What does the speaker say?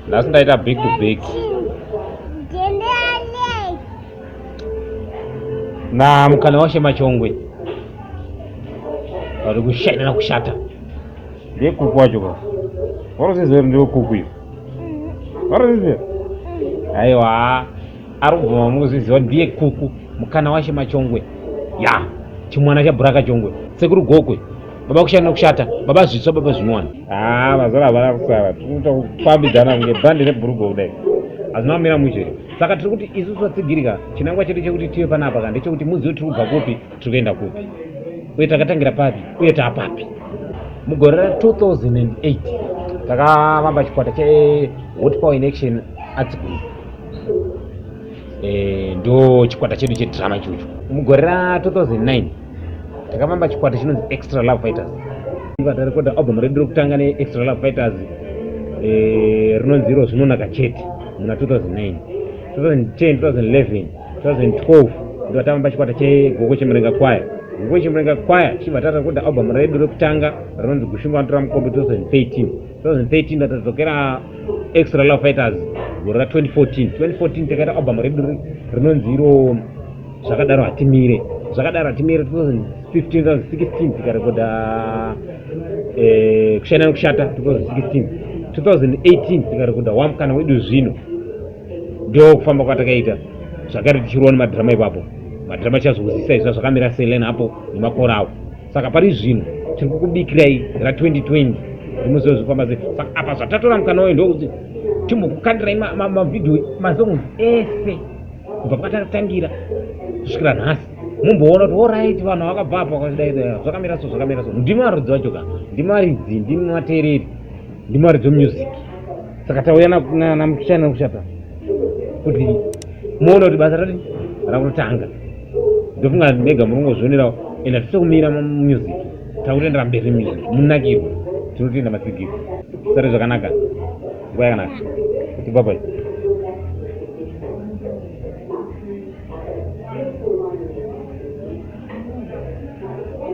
Nhasi ndaita back to back. Na mukana washe Machongwe vari kushaina kushata ndekuku wacho ka varozviziva kuti ndekuku iyo varozviziva aiwa ari kubvuma muzviziva kuti ndiye kuku mukana washe Machongwe ya chimwana chabhuraka Chongwe sekuru gokwe baba kushaina kushata baba zvitsva baba zvinowani mazora vara kusara tinoita kufambidzana kunge bhandi rebhurugo kudai hazvina kumira mushe saka tiri kuti isusu vatsigirika chinangwa chedu chekuti tive panapa ka ndechekuti muzive tiri kubva kupi tiri kuenda kupi uye takatangira papi uye taapapi. Mugore ra2008 takavamba chikwata chehot power in action arts group ndo chikwata chedu chedhirama ichocho. Mugore ra2009 takavamba chikwata chinonzi Extra Love Fighters. Takarekodha album redu rokutanga neExtra Love Fighters rinonzi iro zvinonaka chete muna 2009, 2010, 2011, 2012 ndo takavamba chikwata chegogo chemurenga kwaya. Gogo chemurenga kwaya chibva tatarekodha album redu rokutanga rinonzi Gushumba Ntora Mukombe 2013 ndatadzokera Extra Love Fighters gore ra2014 takaita album redu rinonzi iro zvakadaro hatimire 2015, 2016 tikarekodha kushaina nekushata 2018 tikarekodha wamukana wedu zvino. Ndo kufamba kwatakaita zvakare tichirova nemadhirama ipapo. Madhirama chazozisa izva zvakamira Selen hapo nemakora awo. Saka pari zvino tiri kukubikirai ra2020 rimuzivo zvifamba sei. Saka apa zvatatora mukana wayo ndokuti timbokukandirai mavhidhiyo masongs ese kubva kwatakatangira kusvikira nhasi mumboona kuti oright vanhu vakabva apa vakazvidai zvakamira so ndimi varidzi vacho ka ndimi varidzi ndimi vateereri ndimi varidzi vemusic. Saka tauya namukushaina nekushata kuti muone kuti basa rati rakunotanga ndofunga mega murongozvionerawo enda titokumira mumusic takutoendera mberi music munakirwa tinotoenda masigiro sare zvakanaka nguva yakanaka kuti bye bye.